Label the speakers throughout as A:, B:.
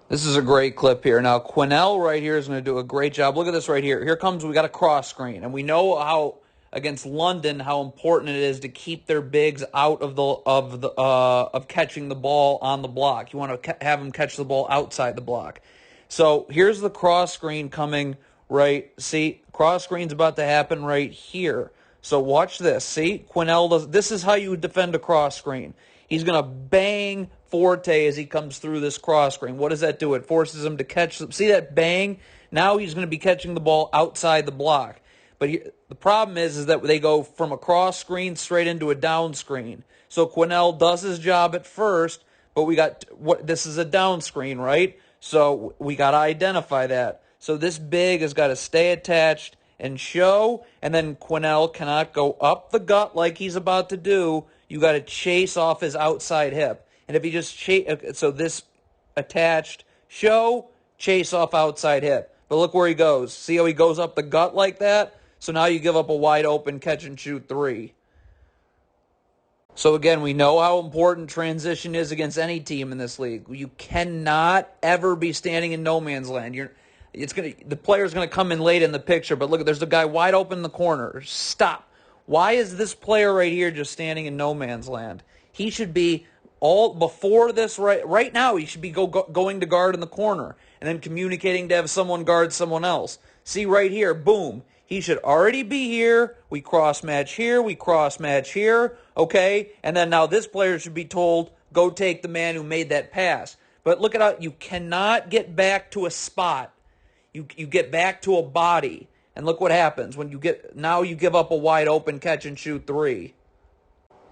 A: This is a great clip here. Now, Quinnell right here is going to do a great job. Look at this right here. Here comes, we got a cross screen. And we know how, against London, how important it is to keep their bigs out of catching the ball on the block. You want to have them catch the ball outside the block. So here's the cross screen coming right. See, cross screen's about to happen right here. So watch this. See, Quinnell does. This is how you defend a cross screen. He's going to bang Forte as he comes through this cross screen. What does that do? It forces him to catch. See that bang? Now he's going to be catching the ball outside the block. But the problem is that they go from a cross screen straight into a down screen. So Quinnell does his job at first, but we got this is a down screen, right? So we got to identify that. So this big has got to stay attached and show, and then Quinnell cannot go up the gut like he's about to do. You got to chase off his outside hip. And if he just so this attached, show, chase off outside hip. But look where he goes. See how he goes up the gut like that? So now you give up a wide open catch and shoot three. So again, we know how important transition is against any team in this league. You cannot ever be standing in no man's land. The player's gonna come in late in the picture, but look, there's a guy wide open in the corner. Stop. Why is this player right here just standing in no man's land? He should be all before this right now. He should be going to guard in the corner and then communicating to have someone guard someone else. See right here, boom. He should already be here. We cross-match here. We cross-match here. Okay? And then now this player should be told, go take the man who made that pass. But look at how you cannot get back to a spot. You get back to a body. And look what happens when now you give up a wide open catch and shoot three.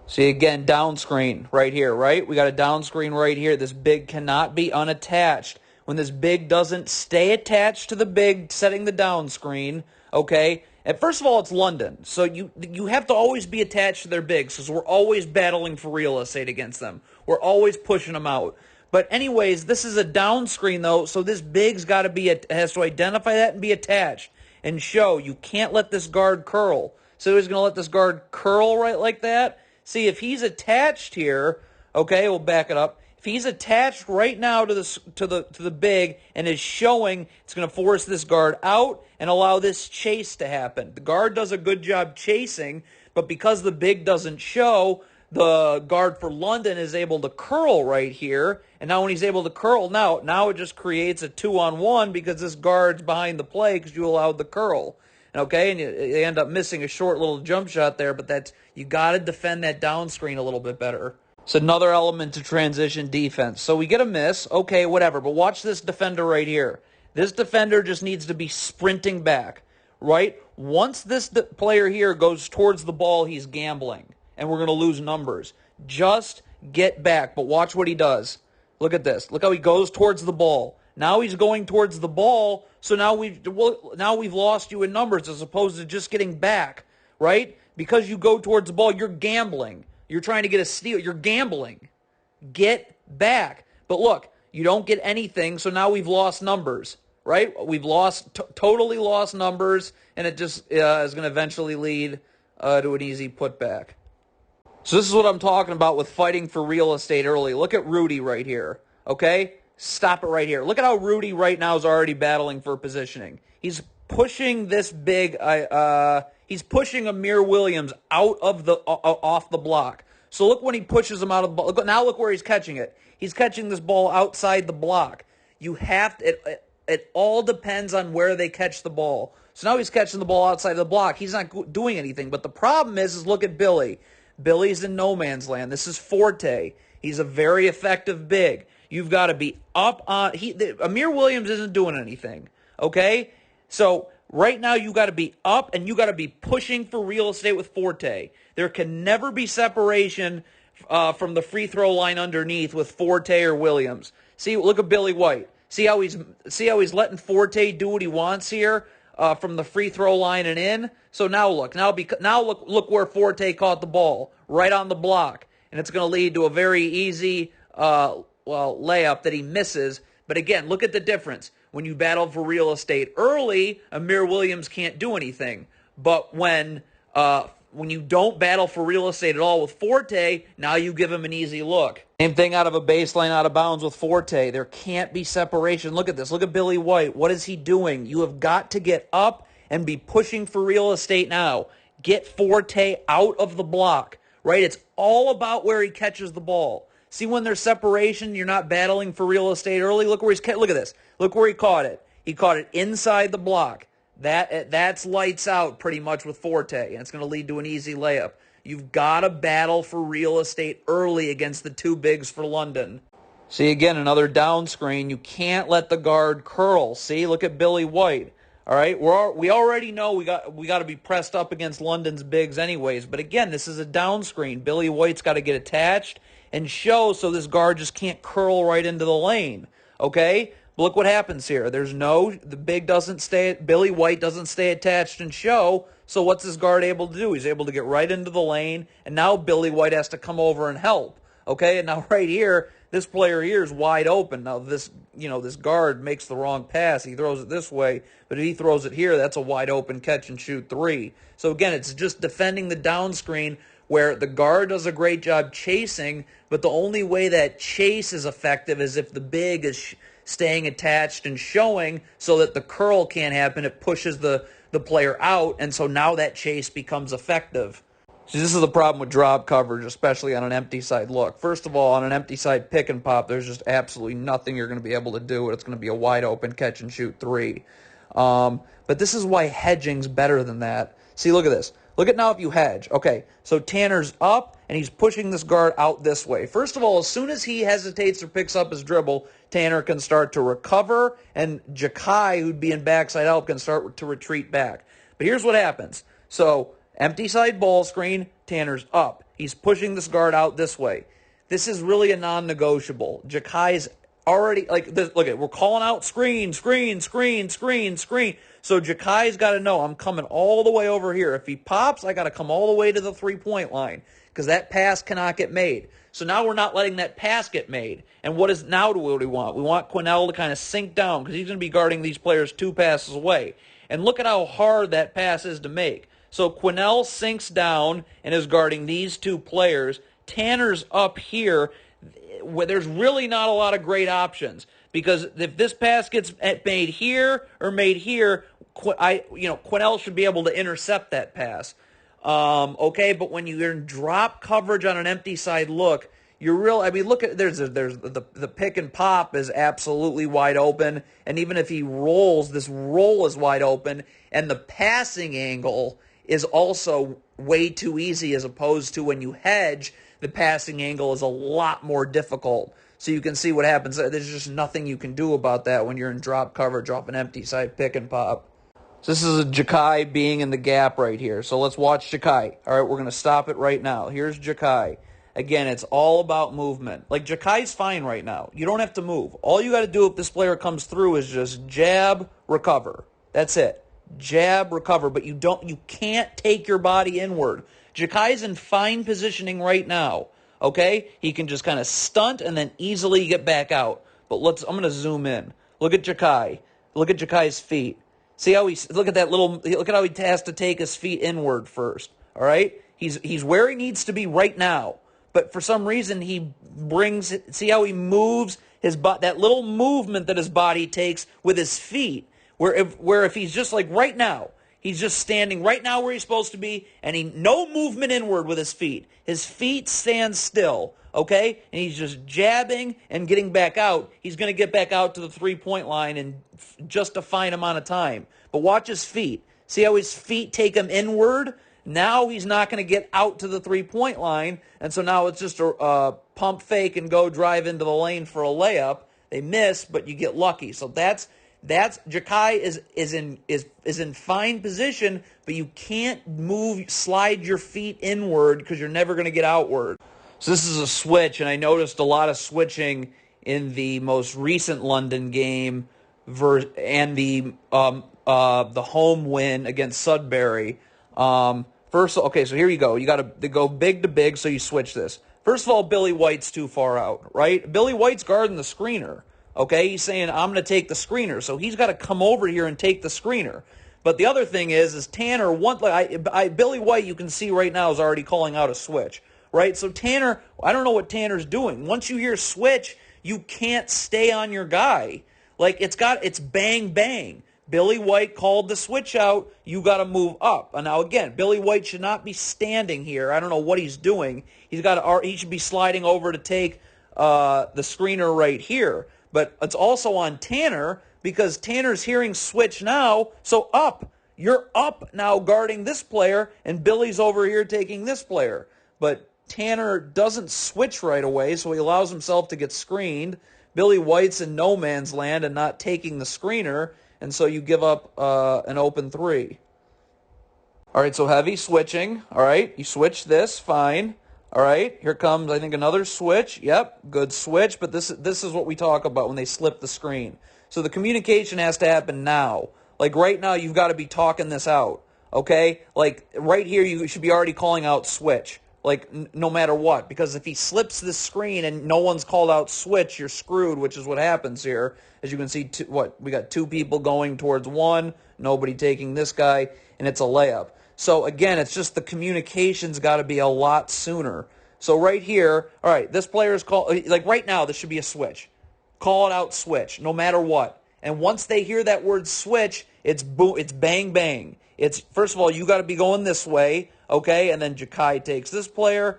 A: See again, down screen right here, right? We got a down screen right here. This big cannot be unattached. When this big doesn't stay attached to the big setting the down screen, okay? And first of all, it's London. So you have to always be attached to their bigs because we're always battling for real estate against them. We're always pushing them out. But anyways, this is a down screen though, so this big's got to has to identify that and be attached and show. You can't let this guard curl. So he's going to let this guard curl right like that. See, if he's attached here, okay, we'll back it up. If he's attached right now to the big and is showing, it's going to force this guard out and allow this chase to happen. The guard does a good job chasing, but because the big doesn't show, the guard for London is able to curl right here. And now when he's able to curl, now it just creates a 2-on-1 because this guard's behind the play because you allowed the curl. Okay, and you end up missing a short little jump shot there, but you got to defend that down screen a little bit better. It's another element to transition defense. So we get a miss, okay, whatever, but watch this defender right here. This defender just needs to be sprinting back, right? Once this player here goes towards the ball, he's gambling, and we're going to lose numbers. Just get back, but watch what he does. Look at this. Look how he goes towards the ball. Now he's going towards the ball, so now we've lost you in numbers as opposed to just getting back, right? Because you go towards the ball, you're gambling. You're trying to get a steal. You're gambling. Get back. But look, you don't get anything, so now we've lost numbers, right? We've totally lost numbers, and it just is going to eventually lead to an easy putback. So this is what I'm talking about with fighting for real estate early. Look at Rudy right here, okay? Stop it right here. Look at how Rudy right now is already battling for positioning. He's pushing this big. He's pushing Amir Williams out of off the block. So look when he pushes him out of the ball. Now look where he's catching it. He's catching this ball outside the block. You have to. It all depends on where they catch the ball. So now he's catching the ball outside the block. He's not doing anything. But the problem is look at Billy. Billy's in no man's land. This is Forte. He's a very effective big. You've got to be up on. Amir Williams isn't doing anything. Okay? So right now you got to be up and you got to be pushing for real estate with Forte. There can never be separation from the free throw line underneath with Forte or Williams. See, look at Billy White. See how he's letting Forte do what he wants here from the free throw line and in. So now look, look where Forte caught the ball right on the block, and it's going to lead to a very easy layup that he misses. But again, look at the difference. When you battle for real estate early, Amir Williams can't do anything. But when when you don't battle for real estate at all with Forte, now you give him an easy look. Same thing out of a baseline out of bounds with Forte. There can't be separation. Look at this. Look at Billy White. What is he doing? You have got to get up and be pushing for real estate now. Get Forte out of the block, right? It's all about where he catches the ball. See, when there's separation, you're not battling for real estate early. Look where look at this. Look where he caught it. He caught it inside the block. That's lights out pretty much with Forte, and it's going to lead to an easy layup. You've got to battle for real estate early against the two bigs for London. See, again, another down screen. You can't let the guard curl. See, look at Billy White. All right, we already know we got to be pressed up against London's bigs anyways. But again, this is a down screen. Billy White's got to get attached and show so this guard just can't curl right into the lane. Okay? Look what happens here. The big doesn't stay, Billy White doesn't stay attached and show, so what's this guard able to do? He's able to get right into the lane, and now Billy White has to come over and help. Okay, and now right here, this player here is wide open. Now this guard makes the wrong pass. He throws it this way, but if he throws it here, that's a wide open catch and shoot three. So again, it's just defending the down screen where the guard does a great job chasing, but the only way that chase is effective is if the big is staying attached and showing so that the curl can't happen. It pushes the player out, and so now that chase becomes effective. See, this is the problem with drop coverage, especially on an empty side look. First of all, on an empty side pick and pop, there's just absolutely nothing you're going to be able to do. It's going to be a wide open catch and shoot three. But this is why hedging's better than that. See, look at this. Look at now if you hedge. Okay, so Tanner's up, and he's pushing this guard out this way. First of all, as soon as he hesitates or picks up his dribble, Tanner can start to recover, and Jakai, who'd be in backside help, can start to retreat back. But here's what happens. So, empty side ball screen, Tanner's up. He's pushing this guard out this way. This is really a non-negotiable. Jakai's already, like, this, look at, we're calling out screen. So Jakai's got to know, I'm coming all the way over here. If he pops, I got to come all the way to the three-point line because that pass cannot get made. So now we're not letting that pass get made. And what do we want? We want Quinnell to kind of sink down because he's going to be guarding these players two passes away. And look at how hard that pass is to make. So Quinnell sinks down and is guarding these two players. Tanner's up here, where there's really not a lot of great options. Because if this pass gets made here or made here, Quinnell should be able to intercept that pass. Okay, but when you're in drop coverage on an empty side look, look at there's the pick and pop is absolutely wide open, and even if he rolls, this roll is wide open, and the passing angle is also way too easy as opposed to when you hedge, the passing angle is a lot more difficult. So you can see what happens. There's just nothing you can do about that when you're in drop coverage off an empty side pick and pop. So this is a Jakai being in the gap right here. So let's watch Jakai. All right, we're going to stop it right now. Here's Jakai. Again, it's all about movement. Like, Jakai's fine right now. You don't have to move. All you got to do if this player comes through is just jab, recover. That's it. Jab, recover. But you can't take your body inward. Jakai's in fine positioning right now. Okay? He can just kind of stunt and then easily get back out. But I'm going to zoom in. Look at Jakai. Look at Jakai's feet. See how look at how he has to take his feet inward first. All right? He's where he needs to be right now. But for some reason see how he moves that little movement that his body takes with his feet. Where if he's just like right now, he's just standing right now where he's supposed to be, and no movement inward with his feet. His feet stand still, okay? And he's just jabbing and getting back out. He's going to get back out to the three-point line in just a fine amount of time. But watch his feet. See how his feet take him inward? Now he's not going to get out to the three-point line, and so now it's just a pump fake and go drive into the lane for a layup. They miss, but you get lucky. So that's Jakai is in fine position, but you can't slide your feet inward because you're never going to get outward. So this is a switch, and I noticed a lot of switching in the most recent London game and the home win against Sudbury. Okay, so here you go. You got to go big to big, so you switch this. First of all, Billy White's too far out, right? Billy White's guarding the screener. Okay, he's saying, I'm going to take the screener. So he's got to come over here and take the screener. But the other thing is Tanner, Billy White, you can see right now, is already calling out a switch, right? So Tanner, I don't know what Tanner's doing. Once you hear switch, you can't stay on your guy. Like, it's bang, bang. Billy White called the switch out. You got to move up. And now, again, Billy White should not be standing here. I don't know what he's doing. He should be sliding over to take the screener right here. But it's also on Tanner because Tanner's hearing switch now. So up. You're up now guarding this player, and Billy's over here taking this player. But Tanner doesn't switch right away, so he allows himself to get screened. Billy White's in no man's land and not taking the screener, and so you give up an open three. All right, so heavy switching. All right, you switch this, fine. All right, here comes, I think, another switch. Yep, good switch, but this is what we talk about when they slip the screen. So the communication has to happen now. Like right now, you've got to be talking this out, okay? Like right here, you should be already calling out switch, like no matter what. Because if he slips the screen and no one's called out switch, you're screwed, which is what happens here. As you can see, we got two people going towards one, nobody taking this guy, and it's a layup. So again, it's just the communication's got to be a lot sooner. So right here, all right, this player's called, like right now, this should be a switch. Call it out switch, no matter what. And once they hear that word switch, it's bang, bang. It's, first of all, you got to be going this way, okay? And then Jakai takes this player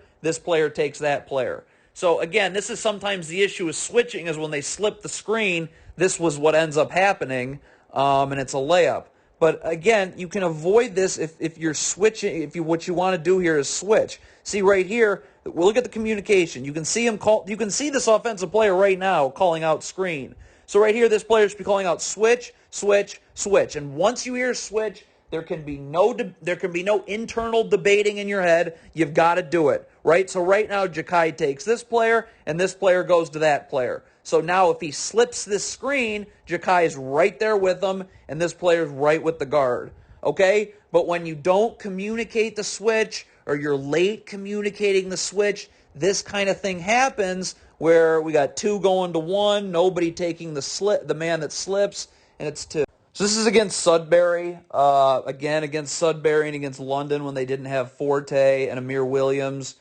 A: takes that player. So again, this is sometimes the issue with switching is when they slip the screen, this was what ends up happening, and it's a layup. But again, you can avoid this if you're switching, what you want to do here is switch. See right here, we'll look at the communication. You can see you can see this offensive player right now calling out screen. So right here, this player should be calling out switch, switch, switch. And once you hear switch, there can be no internal debating in your head. You've got to do it, right? So right now, Jakai takes this player, and this player goes to that player. So now if he slips this screen, Jakai is right there with him, and this player's right with the guard, okay? But when you don't communicate the switch, or you're late communicating the switch, this kind of thing happens where we got two going to one, nobody taking the man that slips, and it's two. So this is against Sudbury, again against Sudbury and against London when they didn't have Forte and Amir Williams.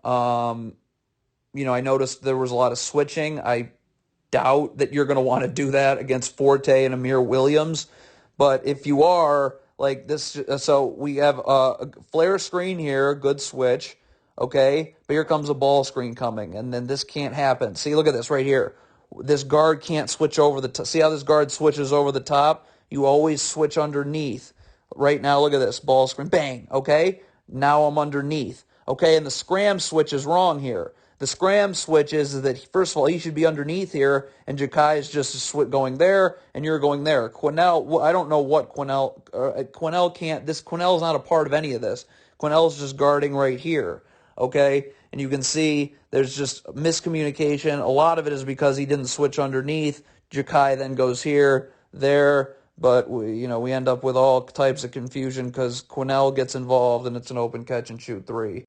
A: I noticed there was a lot of switching. I doubt that you're going to want to do that against Forte and Amir Williams. But if you are, like this, so we have a flare screen here, good switch, okay? But here comes a ball screen coming, and then this can't happen. See, look at this right here. This guard can't switch over the top. See how this guard switches over the top? You always switch underneath. Right now, look at this. Ball screen, bang, okay? Now I'm underneath. Okay, and the scram switch is wrong here. The scram switch is that, first of all, he should be underneath here, and Jakai is just going there, and you're going there. Quinnell, I don't know what Quinnell can't, Quinnell's not a part of any of this. Quinnell's just guarding right here, okay? And you can see there's just miscommunication. A lot of it is because he didn't switch underneath. Jakai then goes here, there, but we end up with all types of confusion because Quinnell gets involved, and it's an open catch and shoot three.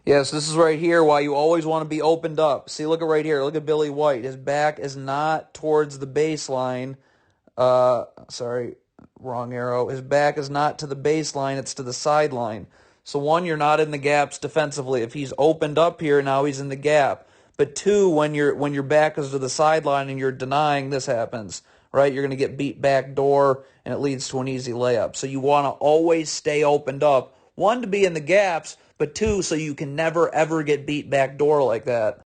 A: Yes, this is right here why you always want to be opened up. See, look at right here. Look at Billy White. His back is not towards the baseline. Sorry, wrong arrow. His back is not to the baseline. It's to the sideline. So one, you're not in the gaps defensively. If he's opened up here, now he's in the gap. But two, when your back is to the sideline and you're denying, this happens, right? You're going to get beat back door, and it leads to an easy layup. So you want to always stay opened up. One, to be in the gaps, but two, so you can never, ever get beat back door like that.